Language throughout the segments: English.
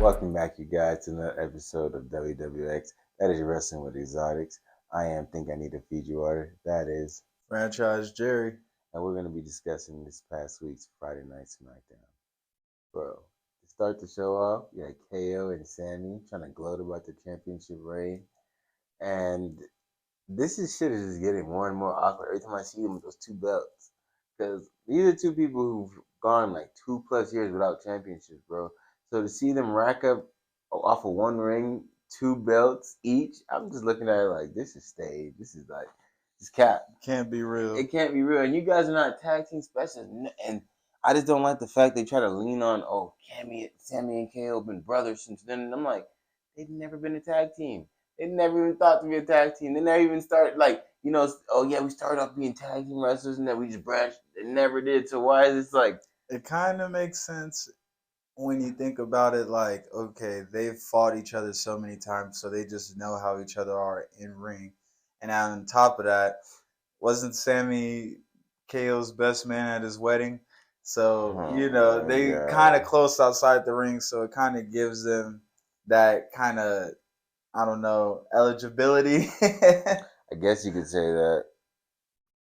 Welcome back, you guys, to another episode of WWX. That is Wrestling with Exotics. I am Think I Need a Fiji Water. That is, Franchise Jerry. and we're going to be discussing this past week's Friday Night SmackDown. Bro, to start the show off, you had KO and Sammy trying to gloat about the championship reign. And shit is just getting more and more awkward every time I see them with those two belts. Because these are two people who've gone like 2+ years without championships, bro. So to see them rack up off of one ring, two belts each, I'm just looking at it like this is staged. This is like this cap. Can't be real. It can't be real. And you guys are not tag team specialists. And I just don't like the fact they try to lean on, Sammy and KO have been brothers since then. And I'm like, they've never been a tag team. They never even thought to be a tag team. They never even started we started off being tag team wrestlers and then we just branched. They never did. So why is this like? It kind of makes sense when you think about it. Like, okay, they've fought each other so many times, so they just know how each other are in ring. And on top of that, wasn't Sammy KO's best man at his wedding? So, they kind of close outside the ring, so it kind of gives them that kind of, I don't know, eligibility. I guess you could say that.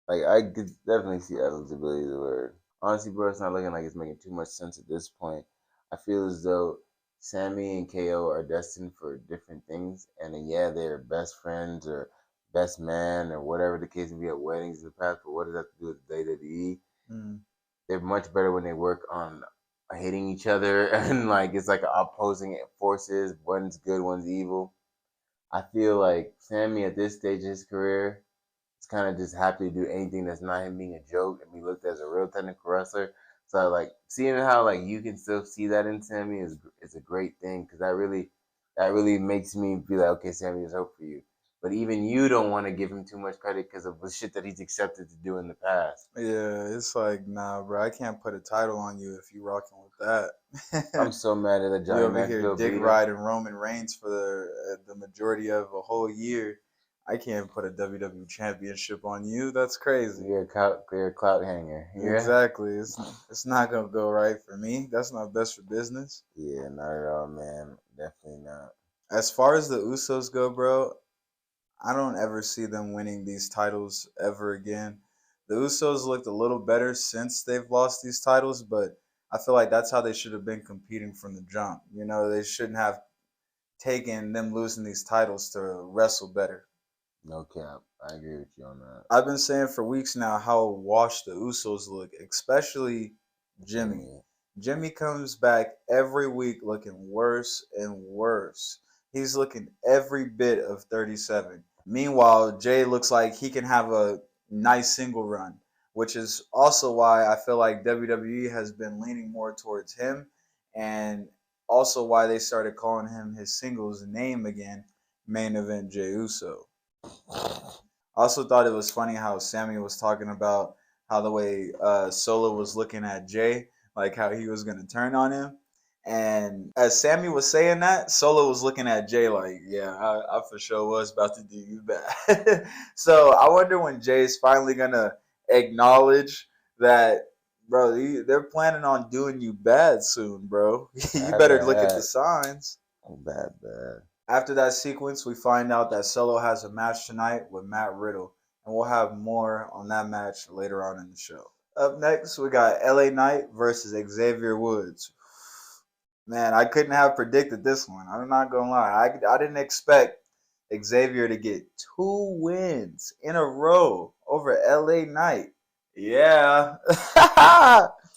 Like, I could definitely see eligibility as a word. Honestly, bro, it's not looking like it's making too much sense at this point. I feel as though Sammy and KO are destined for different things, and then, yeah, they're best friends or best man or whatever the case may be at weddings in the past. But what does that have to do with WWE? Mm. They're much better when they work on hitting each other and like it's like opposing forces. One's good, one's evil. I feel like Sammy at this stage of his career is kind of just happy to do anything that's not him being a joke and be looked at as a real technical wrestler. So like seeing how like you can still see that in Sammy is a great thing because that really makes me be like, okay, Sammy, there's hope for you. But even you don't want to give him too much credit because of the shit that he's accepted to do in the past. Yeah, it's like, nah, bro, I can't put a title on you if you rocking with that. I'm so mad at the You Johnny over here Knoxville dick beating. riding Roman Reigns for the majority of a whole year. I can't put a WWE championship on you. That's crazy. You're a clout hanger. Yeah. Exactly. It's not gonna go right for me. That's not best for business. Yeah, not at all, man. Definitely not. As far as the Usos go, bro, I don't ever see them winning these titles ever again. The Usos looked a little better since they've lost these titles, but I feel like that's how they should have been competing from the jump. They shouldn't have taken them losing these titles to wrestle better. No cap. I agree with you on that. I've been saying for weeks now how washed the Usos look, especially Jimmy. Jimmy comes back every week looking worse and worse. He's looking every bit of 37. Meanwhile, Jay looks like he can have a nice single run, which is also why I feel like WWE has been leaning more towards him, and also why they started calling him his singles name again, Main Event Jey Uso. I also thought it was funny how Sammy was talking about how the way Solo was looking at Jay, like how he was going to turn on him. And as Sammy was saying that, Solo was looking at Jay like, yeah, I for sure was about to do you bad. So I wonder when Jay's finally going to acknowledge that, bro, they're planning on doing you bad soon, bro. You better look at the signs. Bad. After that sequence, we find out that Solo has a match tonight with Matt Riddle, and we'll have more on that match later on in the show. Up next, we got LA Knight versus Xavier Woods. Man, I couldn't have predicted this one. I'm not gonna lie. I didn't expect Xavier to get 2 wins in a row over LA Knight. Yeah.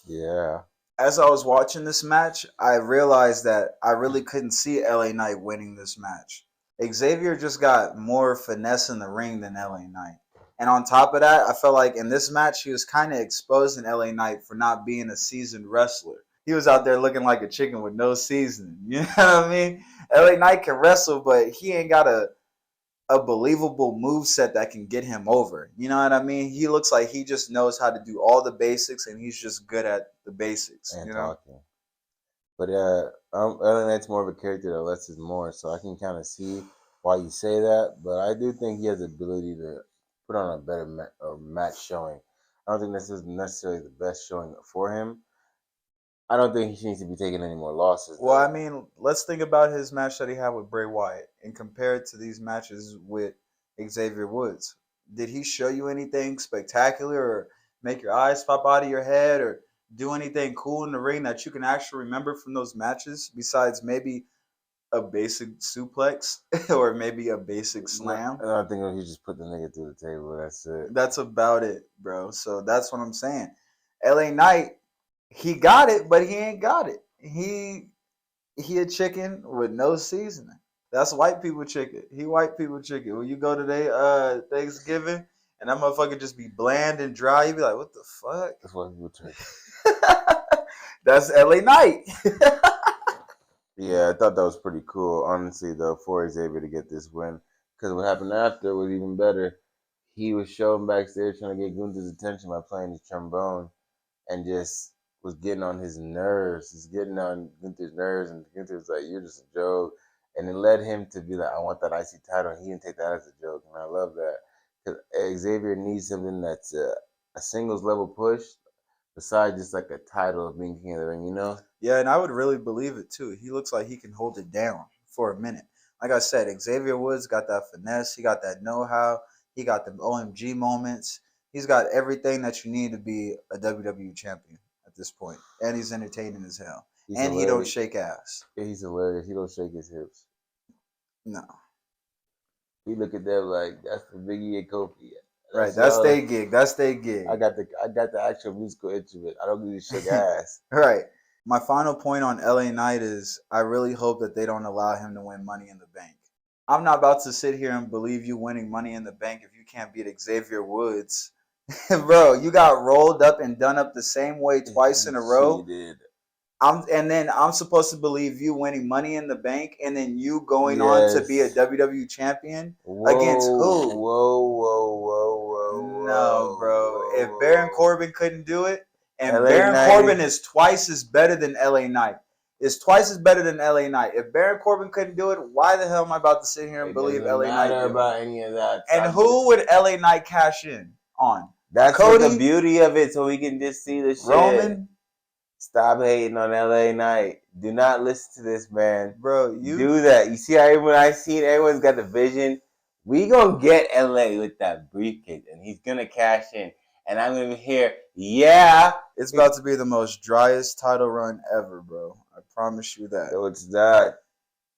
Yeah. As I was watching this match, I realized that I really couldn't see LA Knight winning this match. Xavier just got more finesse in the ring than LA Knight. And on top of that, I felt like in this match, he was kind of exposing LA Knight for not being a seasoned wrestler. He was out there looking like a chicken with no seasoning. You know what I mean? LA Knight can wrestle, but he ain't got a believable move set that can get him over. You know what I mean? He looks like he just knows how to do all the basics, and he's just good at the basics. And you know? talking. But LA Knight's more of a character that less is more, so I can kind of see why you say that. But I do think he has the ability to put on a better match showing. I don't think this is necessarily the best showing for him. I don't think he needs to be taking any more losses. Well, though. I mean, let's think about his match that he had with Bray Wyatt and compare it to these matches with Xavier Woods. Did he show you anything spectacular or make your eyes pop out of your head or do anything cool in the ring that you can actually remember from those matches besides maybe a basic suplex or maybe a basic slam? I think he just put the nigga through the table. That's it. That's about it, bro. So that's what I'm saying. LA Knight, he got it, but he ain't got it. He a chicken with no seasoning. That's white people chicken. He white people chicken. When you go to their Thanksgiving and that motherfucker just be bland and dry, you be like, what the fuck? That's white people chicken. That's LA Knight. Yeah, I thought that was pretty cool, honestly, though, for Xavier to get this win. Because what happened after was even better. He was showing backstage trying to get Gunther's attention by playing his trombone and just was getting on his nerves. He's getting on Gunther's nerves, and Gunther's like, you're just a joke. And it led him to be like, I want that IC title. And he didn't take that as a joke, and I love that. Because Xavier needs something that's a singles level push besides just like a title of being king of the ring, you know? Yeah, and I would really believe it too. He looks like he can hold it down for a minute. Like I said, Xavier Woods got that finesse. He got that know-how. He got the OMG moments. He's got everything that you need to be a WWE champion at this point. And he's entertaining as hell. He's and hilarious. he don't shake ass. Yeah, he's hilarious. He don't shake his hips. No. We look at them like that's for Biggie and Kofi. Right, that's their gig. That's their gig. I got the actual musical instrument. I don't need to shake ass. Right. My final point on LA Knight is I really hope that they don't allow him to win Money in the Bank. I'm not about to sit here and believe you winning Money in the Bank if you can't beat Xavier Woods. Bro, you got rolled up and done up the same way twice in a row. She did. And then I'm supposed to believe you winning Money in the Bank and then you going on to be a WWE champion against who? Whoa. No, bro. If Baron Corbin couldn't do it, and LA Baron Knight Corbin is twice as better than LA Knight. It's twice as better than LA Knight. If Baron Corbin couldn't do it, why the hell am I about to sit here and believe LA Knight? Matter about any of that. And who would LA Knight cash in on? That's Cody? the beauty of it, so we can just see the shit. Roman? Stop hating on LA Knight. Do not listen to this man. Bro, you do that. You see how everyone's got the vision. We gonna get LA with that briefcase, and he's gonna cash in. And I'm gonna hear, yeah. It's about to be the most driest title run ever, bro. I promise you that. No, it's not.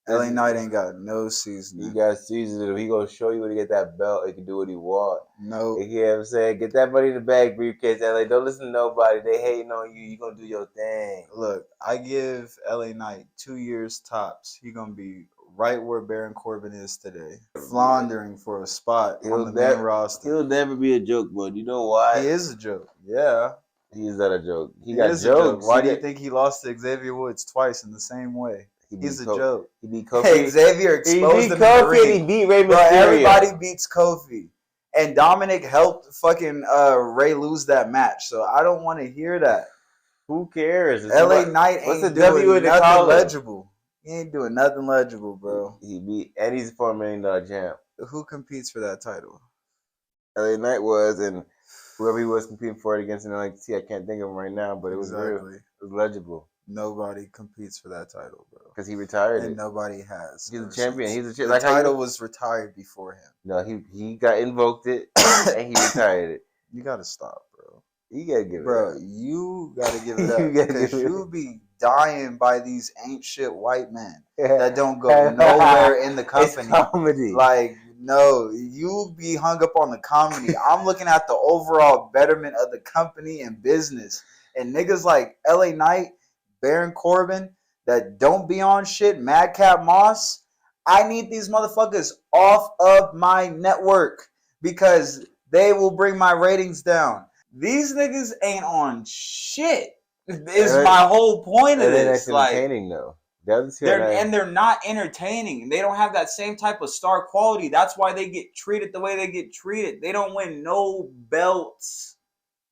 LA Knight ain't got no seasoning. He got seasoning. He gonna show you when he get that belt. He can do what he want. No. You hear what I'm saying? Get that money in the bag, briefcase, LA. Don't listen to nobody. They hating on you. You gonna do your thing. Look, I give LA Knight 2 years tops. He gonna be right where Baron Corbin is today, floundering for a spot on the main roster. He'll never be a joke, bud. You know why? He is a joke. Yeah. He is not a joke. He He got is jokes. a joke. Why do you think he lost to Xavier Woods twice in the same way? He's a joke. He beat Kofi. Hey, Xavier exposed him in the Kofi ring. and he beat Rey Mysterio. Bro, everybody beats Kofi. And Dominic helped fucking Ray lose that match. So I don't want to hear that. Who cares? LA Knight ain't doing nothing legible. He ain't doing nothing legible, bro. He beat, and he's a $4 million champ. Who competes for that title? LA Knight was, and whoever he was competing for it against in NXT, I can't think of him right now, but it was real. It was legible. Nobody competes for that title, bro. Because he retired and it. nobody has. He's a champion. He's a champion. The title was retired before him. No, he got invoked it and he retired it. You gotta stop, bro. You gotta give it up. You gotta give it up. Because you be dying by these ain't shit white men that don't go nowhere in the company. It's comedy. Like, no, you be hung up on the comedy. I'm looking at the overall betterment of the company and business. And niggas like LA Knight, Baron Corbin, that don't be on shit, MadCap Moss, I need these motherfuckers off of my network because they will bring my ratings down. These niggas ain't on shit. Is my whole point of this. That's entertaining, though. They're not entertaining. They don't have that same type of star quality. That's why they get treated the way they get treated. They don't win no belts.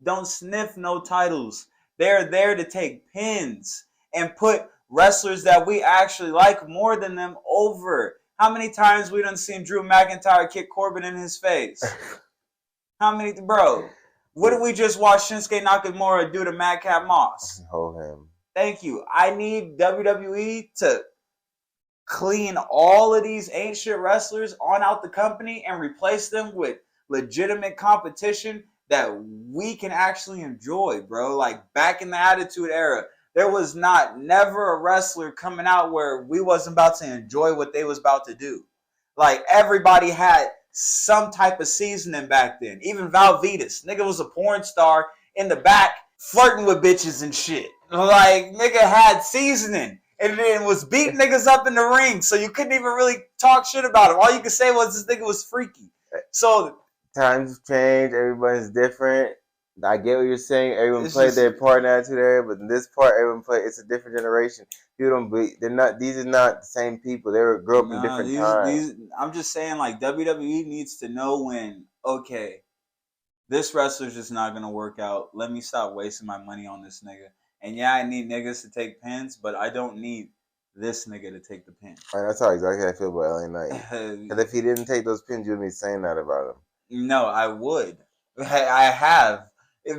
Don't sniff no titles. They're there to take pins and put wrestlers that we actually like more than them over. How many times we done seen Drew McIntyre kick Corbin in his face? How many, bro? What did we just watch Shinsuke Nakamura do to MadCap Moss? Hold him. Thank you. I need WWE to clean all of these ancient wrestlers on out the company and replace them with legitimate competition that we can actually enjoy, bro. Like back in the Attitude Era, there was never a wrestler coming out where we wasn't about to enjoy what they was about to do. Like everybody had some type of seasoning back then. Even Val Vetus, nigga was a porn star in the back flirting with bitches and shit. Like nigga had seasoning and then was beating niggas up in the ring, so you couldn't even really talk shit about him. All you could say was this nigga was freaky. So times change, everybody's different. I get what you're saying. Everyone played their part in Attitude Era, but in this part, everyone played. It's a different generation. People don't be. They're not. These are not the same people. They were grew up in different times. I'm just saying, like WWE needs to know when. Okay, this wrestler's just not gonna work out. Let me stop wasting my money on this nigga. And yeah, I need niggas to take pins, but I don't need this nigga to take the pin. Right, that's how exactly I feel about LA Knight. Because if he didn't take those pins, you'd be saying that about him. No, I would. I have.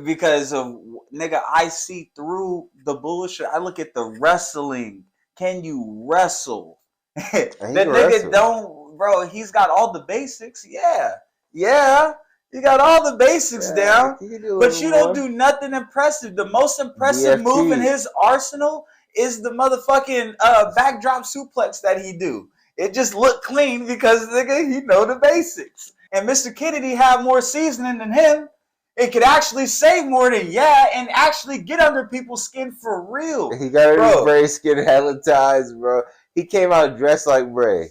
Because of nigga, I see through the bullshit. I look at the wrestling. Can you wrestle? That nigga don't, bro. He's got all the basics. Yeah. You got all the basics down, but you don't do nothing impressive. The most impressive move in his arsenal is the motherfucking backdrop suplex that he do. It just looked clean because nigga, he know the basics. And Mr. Kennedy had more seasoning than him. It could actually say more than and actually get under people's skin for real. He got under Bray's skin hella times, bro. He came out dressed like Bray.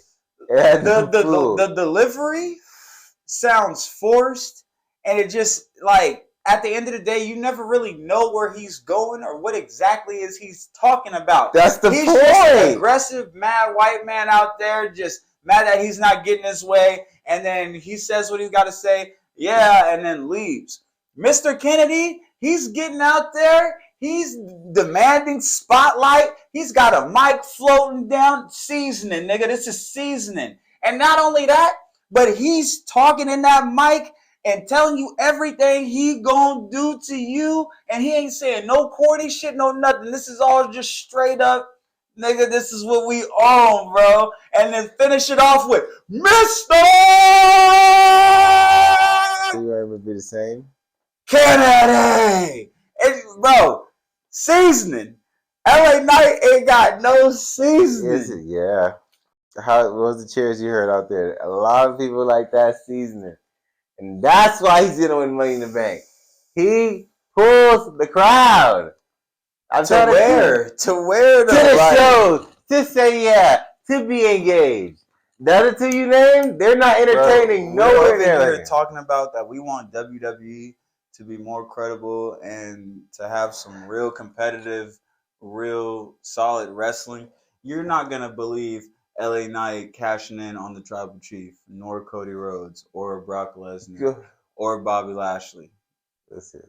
The delivery sounds forced, and it just like at the end of the day, you never really know where he's going or what exactly is he's talking about. That's the point. Just an aggressive, mad white man out there, just mad that he's not getting his way, and then he says what he's got to say, and then leaves. Mr. Kennedy, he's getting out there. He's demanding spotlight. He's got a mic floating down, seasoning, nigga. This is seasoning. And not only that, but he's talking in that mic and telling you everything he gonna do to you. And he ain't saying no corny shit, no nothing. This is all just straight up, nigga, this is what we own, bro. And then finish it off with, Mr. You ever be the same? Kennedy! And, bro, seasoning. LA Knight ain't got no seasoning. Yeah. What was the cheers you heard out there? A lot of people like that seasoning. And that's why he's going to win Money in the Bank. He pulls the crowd. To where the shows. To say to be engaged. The other two you named, they're not entertaining nowhere near. We're talking about that we want WWE to be more credible and to have some real competitive, real solid wrestling. You're not going to believe LA Knight cashing in on the Tribal Chief, nor Cody Rhodes, or Brock Lesnar, or Bobby Lashley. That's it.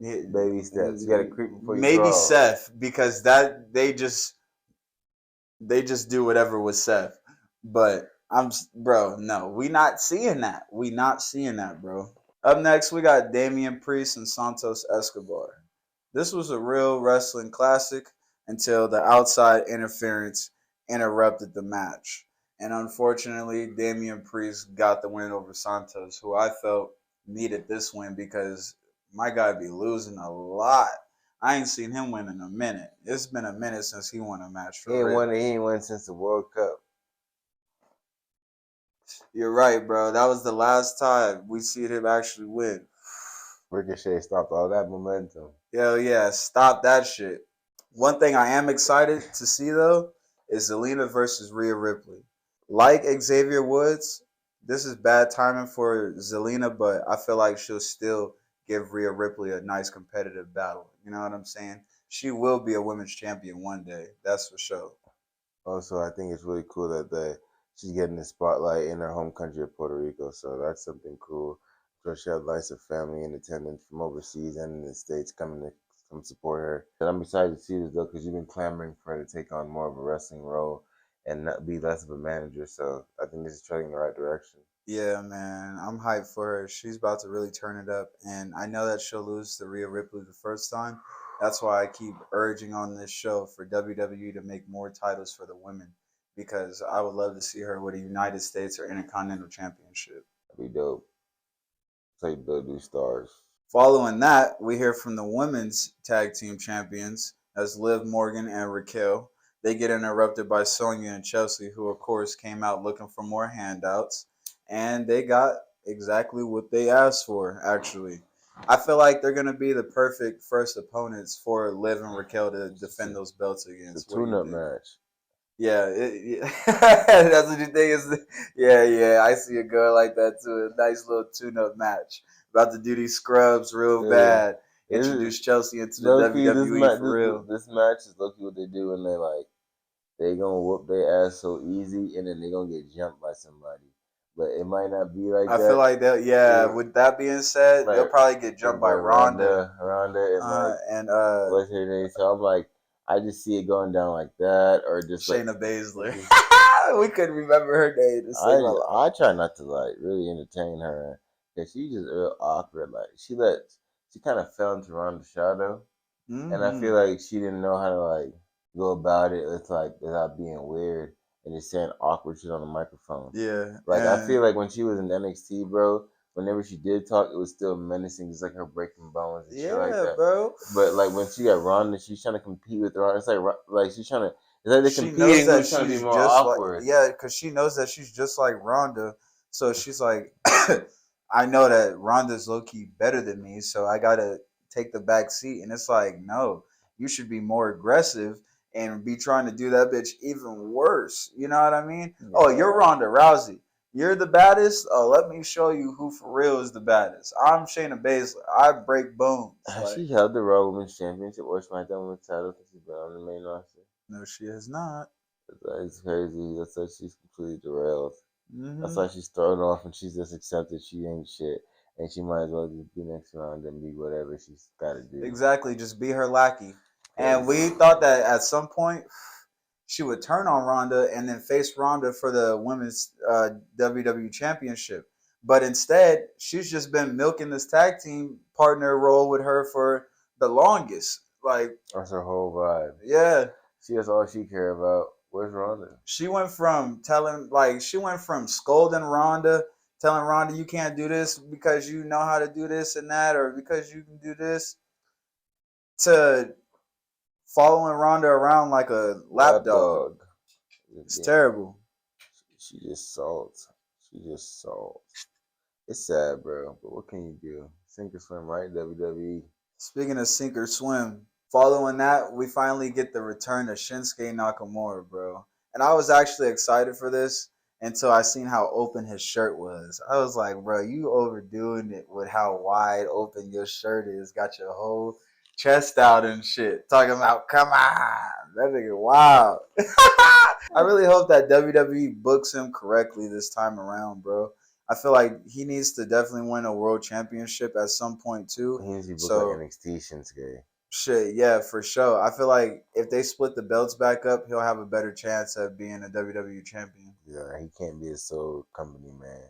Baby steps. You got to creep before you maybe crawl. Seth, because that they just do whatever with Seth. But no, we not seeing that. We not seeing that, bro. Up next, we got Damian Priest and Santos Escobar. This was a real wrestling classic until the outside interference interrupted the match. And unfortunately, Damian Priest got the win over Santos, who I felt needed this win because my guy be losing a lot. I ain't seen him win in a minute. It's been a minute since he won a match for real. He ain't won since the World Cup. You're right, bro. That was the last time we see him actually win. Ricochet stopped all that momentum. Hell yeah, stop that shit. One thing I am excited to see, though, is Selena versus Rhea Ripley. Like Xavier Woods, this is bad timing for Selena, but I feel like she'll still give Rhea Ripley a nice competitive battle. You know what I'm saying? She will be a women's champion one day. That's for sure. Also, I think it's really cool that she's getting the spotlight in her home country of Puerto Rico, so that's something cool. So she has lots of family in attendance from overseas and in the States coming to come support her. And I'm excited to see this, though, because you've been clamoring for her to take on more of a wrestling role and not be less of a manager, so I think this is trending in the right direction. Yeah, man, I'm hyped for her. She's about to really turn it up, and I know that she'll lose to Rhea Ripley the first time, That's why I keep urging on this show for WWE to make more titles for the women, because I would love to see her with a United States or Intercontinental Championship. That'd be dope. It's like WWE stars. Following that, we hear from the women's tag team champions as Liv Morgan and Raquel. They get interrupted by Sonya and Chelsea, who of course came out looking for more handouts, and they got exactly what they asked for. Actually, I feel like they're gonna be the perfect first opponents for Liv and Raquel to defend those belts It's a against. What do you tune-up think? match. Yeah, that's what you think is. Yeah, I see it going like that too. A nice little tune-up match. About to do these scrubs real Yeah. bad. Introduce Chelsea into the Low-key, this WWE match, for real. this match is low-key what they do when they gonna whoop their ass so easy, and then they gonna get jumped by somebody. But it might not be like I feel that. like that. Yeah. Yeah. With that being said, they'll Like, probably get jumped by Ronda. Ronda, and And what's her name? So I'm like, I just see it going down like that, or just like Shayna Baszler. just- We couldn't remember her name to save our life. I try not to like really entertain her because she's just real awkward. Like she kind of fell into Ronda's shadow, and I feel like she didn't know how to like go about it. It's like without being weird and just saying awkward shit on the microphone. Yeah. Like I feel like when she was in NXT, bro, whenever she did talk, it was still menacing, just like her breaking bones and shit like that. Bro. But like when she got Ronda, she's trying to compete with Ronda. It's like she's trying to. It's like they're She competing. knows that Who's trying to be she's more just awkward? like because she knows that she's just like Ronda. So she's like, I know that Ronda's low key better than me, so I gotta take the back seat. And it's like, no, you should be more aggressive and be trying to do that bitch even worse. You know what I mean? Yeah. Oh, you're Ronda Rousey. You're the baddest. Oh, let me show you who for real is the baddest. I'm Shayna Baszler. I break bones. Has she held the Raw Women's Championship or SmackDown Women's title since she's been on the main roster? No, she has not. That's crazy. That's why she's completely derailed. Mm-hmm. That's why she's thrown off and she's just accepted she ain't shit. And she might as well just be next round and be whatever she's got to do. Exactly. Just be her lackey. And we thought that at some point she would turn on Ronda and then face Ronda for the women's WWE Championship. But instead, she's just been milking this tag team partner role with her for the longest. Like that's her whole vibe. Yeah. That's all she care about. Where's Ronda? She went from scolding Ronda, telling Ronda you can't do this because you know how to do this and that, or because you can do this, to following Ronda around like a lapdog. It's terrible. She just salts. It's sad, bro. But what can you do? Sink or swim, right? WWE. Speaking of sink or swim, following that, we finally get the return of Shinsuke Nakamura, bro. And I was actually excited for this until I seen how open his shirt was. I was like, bro, you overdoing it with how wide open your shirt is. Got your whole chest out and shit. Talking about, come on. That nigga, wow. I really hope that WWE books him correctly this time around, bro. I feel like he needs to definitely win a world championship at some point too. He needs to be booked like NXT Shinsuke. Shit, yeah, for sure. I feel like if they split the belts back up, he'll have a better chance of being a WWE champion. Yeah, he can't be a sole company man.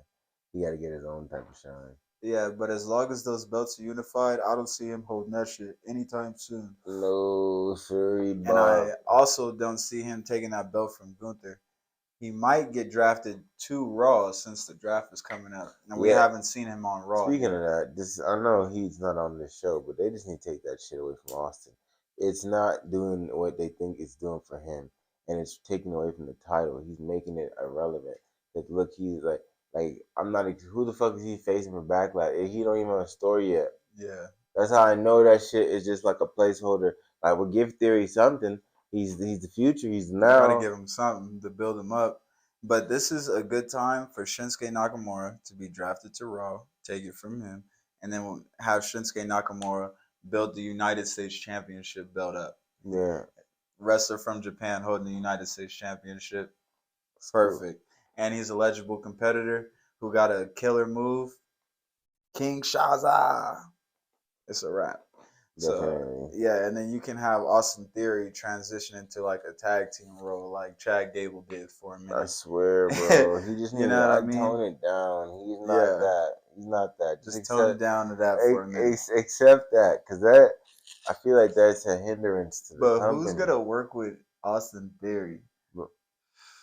He got to get his own type of shine. Yeah, but as long as those belts are unified, I don't see him holding that shit anytime soon. No, sorry, Bob. And I also don't see him taking that belt from Gunther. He might get drafted to Raw since the draft is coming up, and we haven't seen him on Raw. Speaking of that, I know he's not on this show, but they just need to take that shit away from Austin. It's not doing what they think it's doing for him, and it's taking away from the title. He's making it irrelevant. Because look, he's like I'm not. Who the fuck is he facing for Backlash? He don't even have a story yet. Yeah, that's how I know that shit is just like a placeholder. Like we'll give Theory something. He's the future. He's now. Gotta give him something to build him up. But this is a good time for Shinsuke Nakamura to be drafted to Raw, take it from him, and then we'll have Shinsuke Nakamura build the United States Championship belt up. Yeah. Wrestler from Japan holding the United States Championship. Perfect. And he's a legible competitor who got a killer move. King Shaza. It's a wrap. So yeah, and then you can have Austin Theory transition into like a tag team role, like Chad Gable did for a minute. I swear, bro. He just needs to tone it down. He's not that. He's not that. Just tone it down to that for a minute. Accept that, because I feel like that's a hindrance to the But company. who's gonna work with Austin Theory?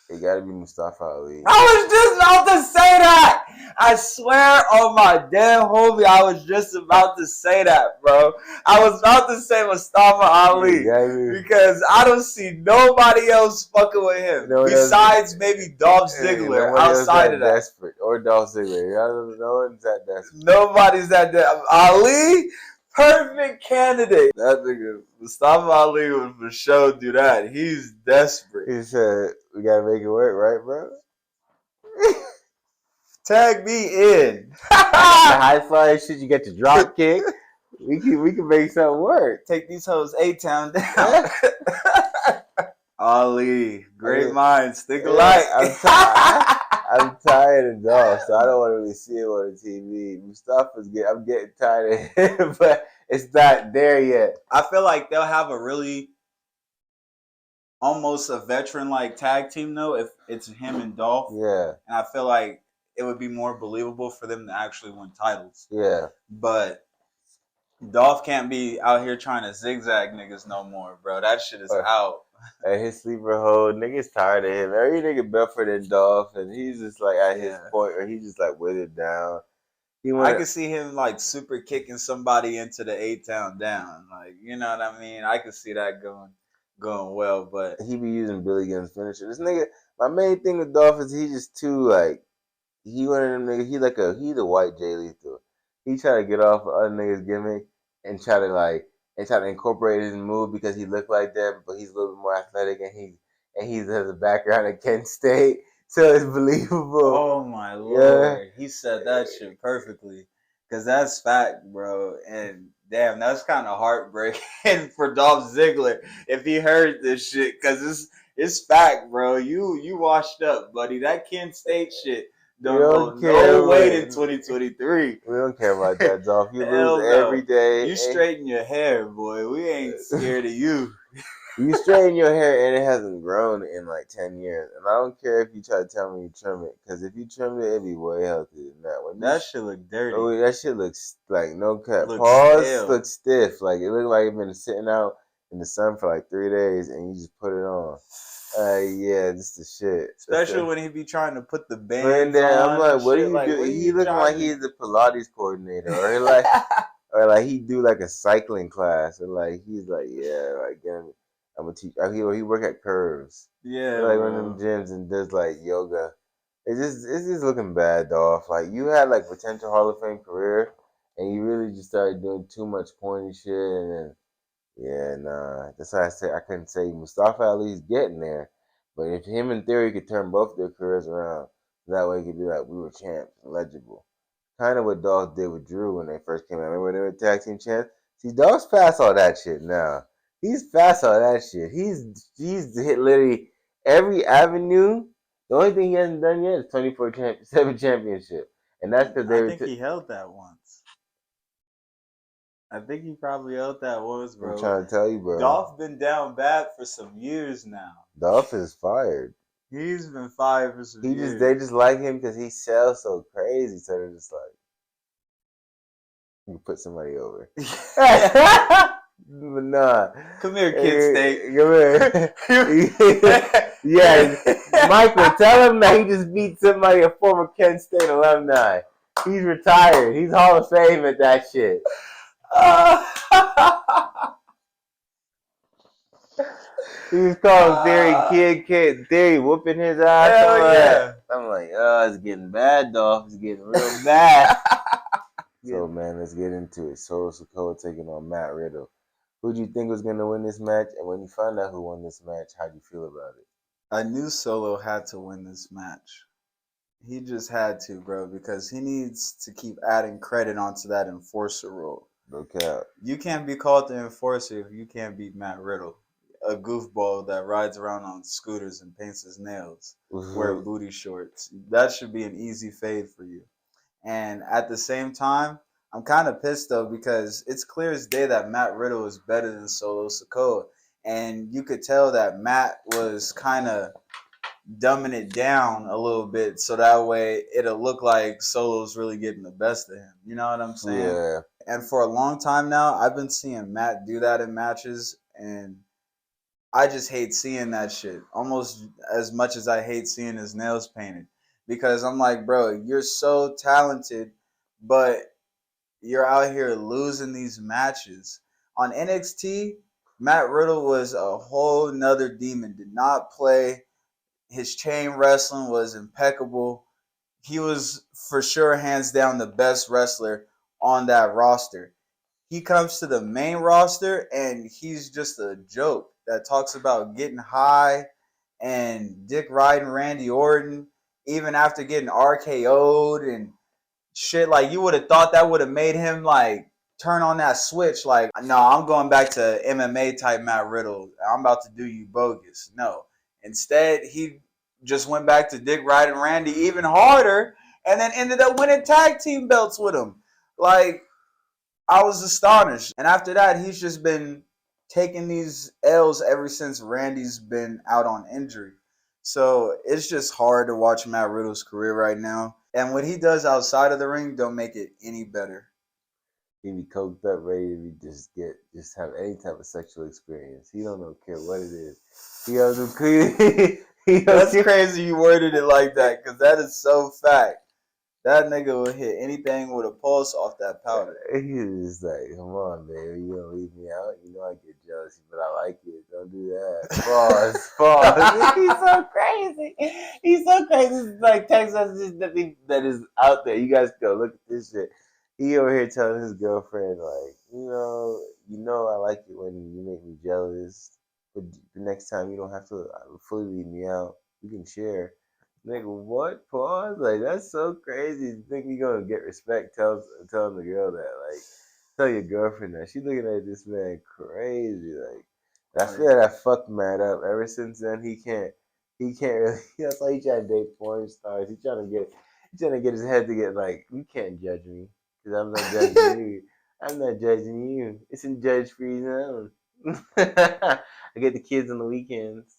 It gotta be Mustafa Ali. I was just about to say that. I swear on my damn homie, I was just about to say that, bro. I was about to say Mustafa Ali because I don't see nobody else fucking with him besides maybe Dolph Ziggler. Outside of that, desperate or Dolph Ziggler, no one's that desperate. Nobody's that desperate. Ali, perfect candidate. That nigga Mustafa Ali would for sure do that. He's desperate. He said, "We gotta make it work, right, bro?" Tag me in. The high flying shit, you get the drop kick. We can make something work. Take these hoes A-Town down. Ali, great minds, think alike. I'm tired of Dolph, so I don't want to really see him on the TV. I'm getting tired of him, but it's not there yet. I feel like they'll have a really almost a veteran-like tag team, though, if it's him and Dolph. Yeah. And I feel like it would be more believable for them to actually win titles. Yeah. But Dolph can't be out here trying to zigzag niggas no more, bro. That shit is out. And his sleeper hold, niggas tired of him. Every nigga better than Dolph, and he's just like at his point, or he's just like withered down. I could see him like super kicking somebody into the A-Town down. Like, you know what I mean? I could see that going well, but he be using Billy Gunn's finisher. This nigga, my main thing with Dolph is he just too like he one of them niggas. He's a white Jay Lethal. He try to get off of other niggas' gimmick and try to incorporate his move because he looked like them, but he's a little bit more athletic and he has a background at Kent State, so it's believable. Oh my lord, he said that shit perfectly, cause that's fact, bro. And damn, that's kind of heartbreaking for Dolph Ziggler if he heard this shit, cause it's fact, bro. You washed up, buddy. That Kent State shit. Don't no weight in 2023. We don't care about that, Dolph. You lose every day. You straighten your hair, boy. We ain't scared of you. You straighten your hair and it hasn't grown in like 10 years. And I don't care if you try to tell me you trim it. Because if you trim it, it'd be way healthier than that. That shit look dirty. Oh, that shit looks like no cut. Paws look stiff. Like it looked like it's been sitting out in the sun for like 3 days and you just put it on. Yeah, this the shit. Especially when he be trying to put the bands on. I'm like, what are you doing? He looking like he's the Pilates coordinator, or like he do like a cycling class, or like he's like, yeah, like I'm gonna teach. He work at Curves. Yeah, like one of them gyms and does like yoga. It's just looking bad, Dolph. Like you had like potential Hall of Fame career, and you really just started doing too much corny shit, and then. Yeah, nah. That's why I said I couldn't say Mustafa Ali's getting there. But if him and Theory could turn both their careers around, that way it could be like we were champs, legible. Kind of what Dolph did with Drew when they first came out. Remember when they were tag team champs? See, Dolph's past all that shit now. He's past all that shit. He's hit literally every avenue. The only thing he hasn't done yet is 24/7 championship. And that's because I think he held that once. I think he probably held that once, bro. I'm trying to tell you, bro. Dolph been down bad for some years now. Dolph is fired. He's been fired for some years. They just like him because he sells so crazy. So they're just like, you put somebody over. But nah. Come here, Kid State. Come here. Yeah, Michael, tell him that he just beat somebody, a former Kent State alumni. He's retired. He's Hall of Fame at that shit. He was calling Theory kid, Theory whooping his ass. Hell yeah. I'm like, oh, it's getting bad, Dolph. It's getting real bad. So, man, let's get into it. Solo Sikoa taking on Matt Riddle. Who do you think was going to win this match? And when you find out who won this match, how do you feel about it? I knew Solo had to win this match. He just had to, bro, because he needs to keep adding credit onto that enforcer role. Okay. You can't be called the enforcer if you can't beat Matt Riddle, a goofball that rides around on scooters and paints his nails, wear booty shorts. That should be an easy fade for you. And at the same time, I'm kind of pissed, though, because it's clear as day that Matt Riddle is better than Solo Sikoa. And you could tell that Matt was kind of dumbing it down a little bit so that way it'll look like Solo's really getting the best of him. You know what I'm saying? Yeah. And for a long time now, I've been seeing Matt do that in matches, and I just hate seeing that shit almost as much as I hate seeing his nails painted. Because I'm like, bro, you're so talented, but you're out here losing these matches. On NXT, Matt Riddle was a whole nother demon. Did not play. His chain wrestling was impeccable. He was for sure hands down the best wrestler on that roster. He comes to the main roster and he's just a joke that talks about getting high and dick riding Randy Orton even after getting RKO'd and shit. Like, you would have thought that would have made him like turn on that switch. Like, no, I'm going back to MMA type Matt Riddle. I'm about to do you bogus. No. Instead, he just went back to dick riding Randy even harder and then ended up winning tag team belts with him. Like, I was astonished. And after that, he's just been taking these L's ever since Randy's been out on injury. So it's just hard to watch Matt Riddle's career right now. And what he does outside of the ring don't make it any better. He be coked up, ready to be just have any type of sexual experience. He don't care what it is. He goes to clean. That's crazy you worded it like that, because that is so fact. That nigga will hit anything with a pulse off that powder. He's just like, come on, baby, you gonna leave me out? You know I get jealous, but I like it. Don't do that. Pause. Pause. He's so crazy. He's so crazy. It's like text messages that is out there. You guys go look at this shit. He over here telling his girlfriend, like, I like it when you make me jealous. But the next time you don't have to fully leave me out. You can share. Nigga, what? Pause? Like, that's so crazy. You think you gonna get respect telling the girl that, like, tell your girlfriend that. She looking at this man crazy. Like, I feel like I fucked Matt up. Ever since then, he can't really, that's why he trying to date porn stars. He's trying to get his head to get, like, you can't judge me. Because I'm not judging you. I'm not judging you. It's in judge-free zone. I get the kids on the weekends.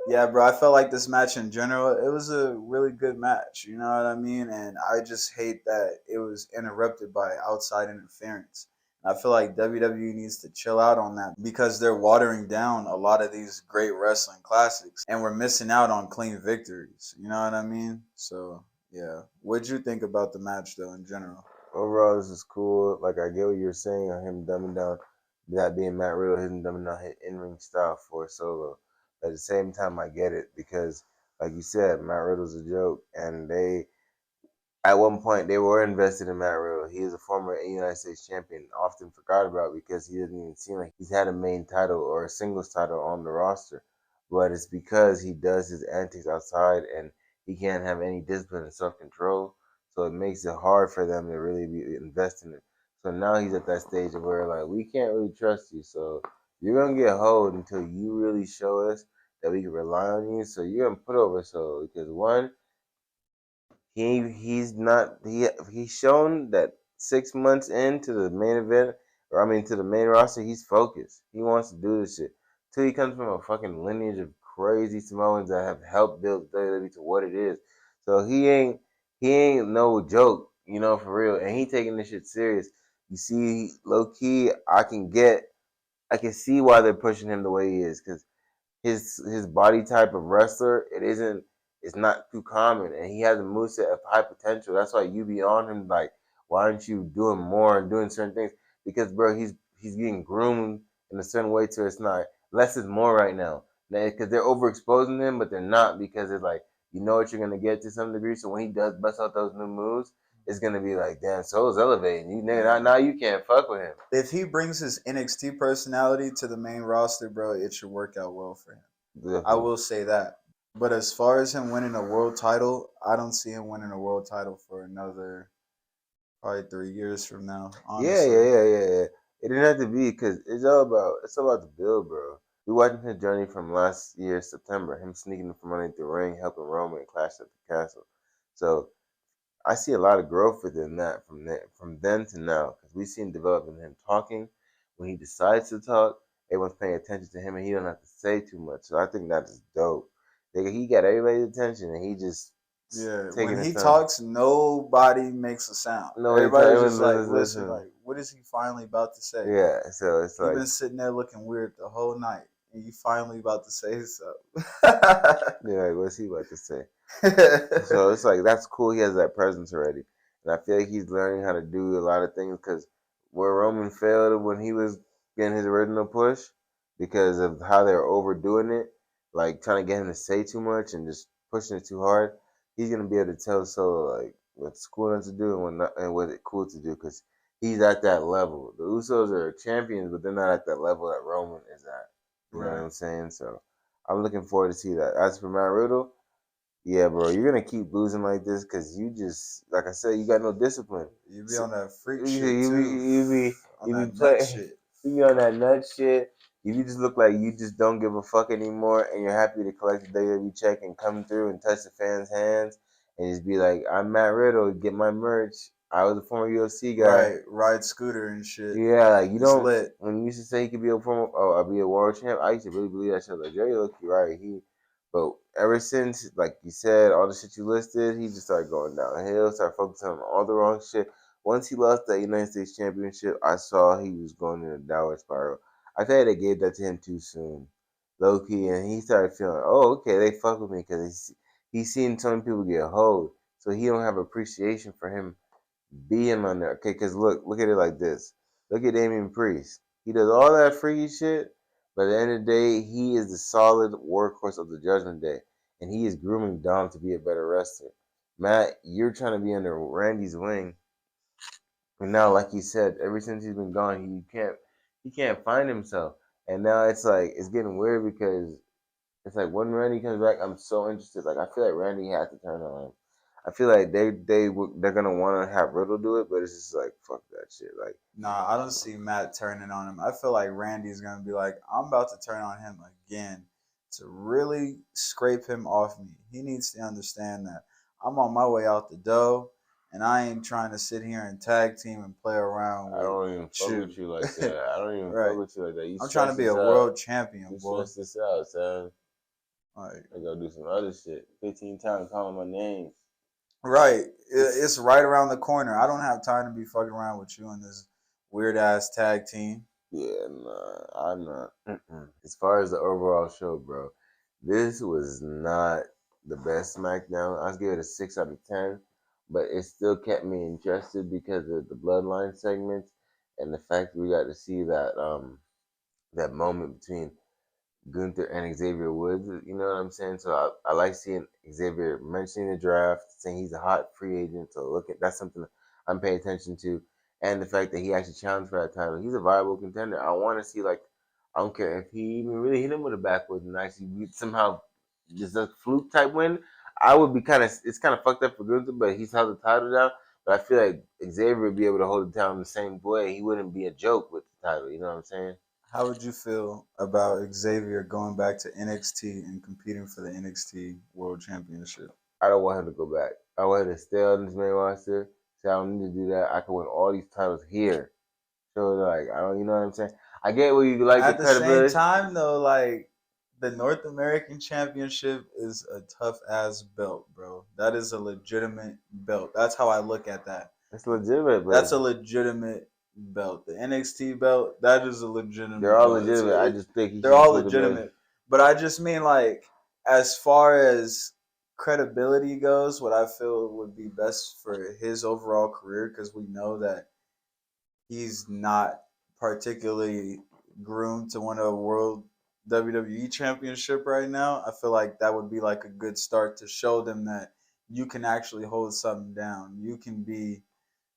Yeah, bro, I felt like this match in general, it was a really good match, you know what I mean? And I just hate that it was interrupted by outside interference. I feel like WWE needs to chill out on that because they're watering down a lot of these great wrestling classics and we're missing out on clean victories, you know what I mean? So, yeah. What'd you think about the match, though, in general? Overall, this is cool. Like, I get what you're saying on him dumbing down that being Matt Riddle, him dumbing down his in-ring style for Solo. At the same time, I get it because, like you said, Matt Riddle's a joke, and at one point, they were invested in Matt Riddle. He is a former United States champion, often forgot about because he doesn't even seem like he's had a main title or a singles title on the roster. But it's because he does his antics outside and he can't have any discipline and self control. So it makes it hard for them to really be investing in it. So now he's at that stage of where, like, we can't really trust you. So you're gonna get hold until you really show us that we can rely on you. So you're gonna put over Solo because one, he's shown that 6 months into the main event, or I mean to the main roster, he's focused. He wants to do this shit. Till he comes from a fucking lineage of crazy Samoans that have helped build WWE to what it is. So he ain't no joke, for real. And he taking this shit serious. You see, low key, I can see why they're pushing him the way he is, because his body type of wrestler, it's not too common, and he has a moveset of high potential. That's why you be on him like, why aren't you doing more and doing certain things? Because bro, he's getting groomed in a certain way to it's not less is more right now. Because they're overexposing him, but they're not because it's like you know what you're gonna get to some degree. So when he does bust out those new moves, it's gonna be like, damn, Soul's elevating. You now you can't fuck with him. If he brings his NXT personality to the main roster, bro, it should work out well for him. I Definitely. will say that. But as far as him winning a world title, I don't see him winning a world title for another probably 3 years from now, Yeah, honestly. yeah, yeah, yeah, yeah. It didn't have to be because it's all about the build, bro. We watching his journey from last year September, him sneaking from underneath the ring, helping Roman and Clash at the Castle. So I see a lot of growth within that from then to now because we seen developing him talking. When he decides to talk, everyone's paying attention to him and he don't have to say too much. So I think that is dope. He got everybody's attention, and he just Yeah, taking when his he time. talks, nobody makes a sound. No, Everybody's just like, everyone listen, listen. like, what is he finally about to say? Yeah, so it's He like, been sitting there looking weird the whole night, and you finally about to say something. yeah, like, what's he about to say? So it's like that's cool. He has that presence already, and I feel like he's learning how to do a lot of things because where Roman failed when he was getting his original push because of how they were overdoing it, like trying to get him to say too much and just pushing it too hard. He's gonna be able to tell Solo like what's cool not to do and what not, and what's cool to do because he's at that level. The Usos are champions, but they're not at that level that Roman is at. You know what Right. I'm saying? So I'm looking forward to see that. As for Matt Riddle. Yeah, bro, you're gonna keep losing like this because you just, like I said, you got no discipline. You be So, on that freak you shit you too, be you be on you that be nut play shit. you be on that nut shit. You just look like you just don't give a fuck anymore, and you're happy to collect the WWE check and come through and touch the fans' hands and just be like, "I'm Matt Riddle, get my merch. I was a former UFC guy." Right, ride scooter and shit. Yeah, like you It's don't. lit. When you used to say he could be a former, oh, I'll be a world champ. I used to really believe that shit. Like Jerry, look, you right. But ever since, like you said, all the shit you listed, he just started going downhill. Started focusing on all the wrong shit. Once he lost that United States Championship, I saw he was going in a downward spiral. I think they gave that to him too soon, low key, and he started feeling, oh, okay, they fuck with me because he's seen so many people get hold, so he don't have appreciation for him being on there. Okay, because look at it like this. Look at Damian Priest. He does all that freaky shit, but at the end of the day, he is the solid workhorse of the Judgment Day, and he is grooming Dom to be a better wrestler. Matt, you're trying to be under Randy's wing, and now, like you said, ever since he's been gone, he can't find himself, and now it's like it's getting weird because it's like when Randy comes back, I'm so interested. Like I feel like Randy has to turn on him. I feel like they're gonna want to have Riddle do it, but it's just like fuck that shit. Like Nah, I don't see Matt turning on him. I feel like Randy's gonna be like, I'm about to turn on him again to really scrape him off me. He needs to understand that I'm on my way out the door, and I ain't trying to sit here and tag team and play around I with don't even fuck you. with you like that. I don't even fuck Right. with you like that. You I'm trying to stress be a this out. world champion, You boy. stress this out, son. Like, I go do some other shit. 15 times calling my name. right. It's right around the corner. I don't have time to be fucking around with you in this weird ass tag team. Yeah, nah, I'm not. As far as the overall show, bro, this was not the best SmackDown. I was give it a 6 out of 10, but it still kept me interested because of the Bloodline segments and the fact we got to see that moment between Gunther and Xavier Woods. You know what I'm saying? So I like seeing Xavier mentioning the draft, saying he's a hot free agent. So look at that's something I'm paying attention to, and the fact that he actually challenged for that title. He's a viable contender. I want to see like I don't care if he even really hit him with a backwards and actually somehow just a fluke type win. I would be kind of it's kind of fucked up for Gunther, but he's held the title down. But I feel like Xavier would be able to hold it down the same way. He wouldn't be a joke with the title. You know what I'm saying? How would you feel about Xavier going back to NXT and competing for the NXT World Championship? I don't want him to go back. I want him to stay on this main roster. Say I don't need to do that. I can win all these titles here. So like I don't, you know what I'm saying? I get where you like the At the same credibility. time, though, like the North American Championship is a tough ass belt, bro. That is a legitimate belt. That's how I look at that. It's legitimate, but That's a legitimate belt. The NXT belt, that is a they're legitimate all belt. legitimate. I just think he They're should all do the main. legitimate. But I just mean like as far as credibility goes, what I feel would be best for his overall career, because we know that he's not particularly groomed to win a world WWE championship right now. I feel like that would be like a good start to show them that you can actually hold something down. You can be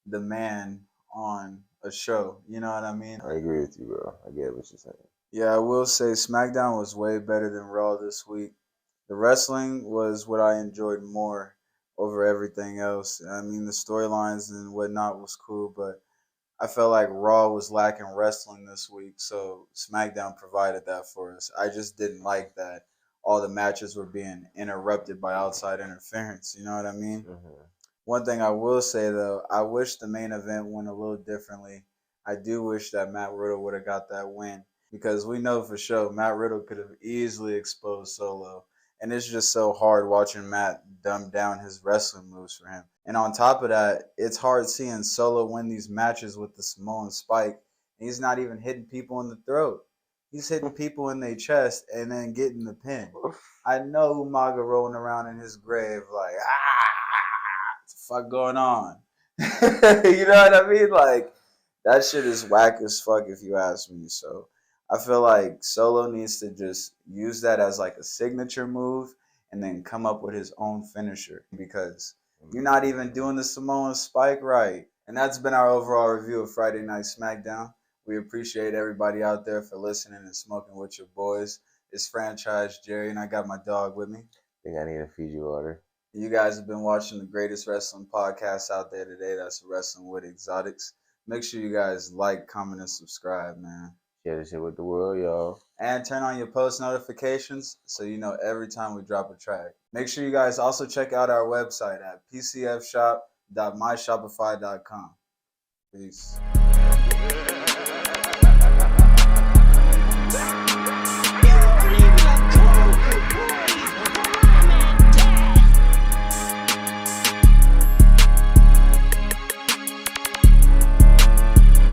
the man on a show. You know what I mean? I agree with you, bro. I get what you're saying. Yeah, I will say SmackDown was way better than Raw this week. The wrestling was what I enjoyed more over everything else. I mean, the storylines and whatnot was cool, but I felt like Raw was lacking wrestling this week, so SmackDown provided that for us. I just didn't like that all the matches were being interrupted by outside interference. You know what I mean? Mm-hmm. One thing I will say though, I wish the main event went a little differently. I do wish that Matt Riddle would have got that win because we know for sure Matt Riddle could have easily exposed Solo. And it's just so hard watching Matt dumb down his wrestling moves for him. And on top of that, it's hard seeing Solo win these matches with the Samoan Spike. And he's not even hitting people in the throat. He's hitting people in their chest and then getting the pin. I know Umaga rolling around in his grave like, what the fuck going on? You know what I mean? Like, that shit is whack as fuck if you ask me. So I feel like Solo needs to just use that as like a signature move and then come up with his own finisher, because you're not even doing the Samoan Spike right. And that's been our overall review of Friday Night SmackDown. We appreciate everybody out there for listening and smoking with your boys. It's Franchise Jerry, and I got my dog with me. I think I need a Fiji water. You guys have been watching the greatest wrestling podcast out there today. That's Wrestling with Xotics. Make sure you guys like, comment, and subscribe, man. Share this shit with the world, y'all. And turn on your post notifications so you know every time we drop a track. Make sure you guys also check out our website at pcfshop.myshopify.com. Peace.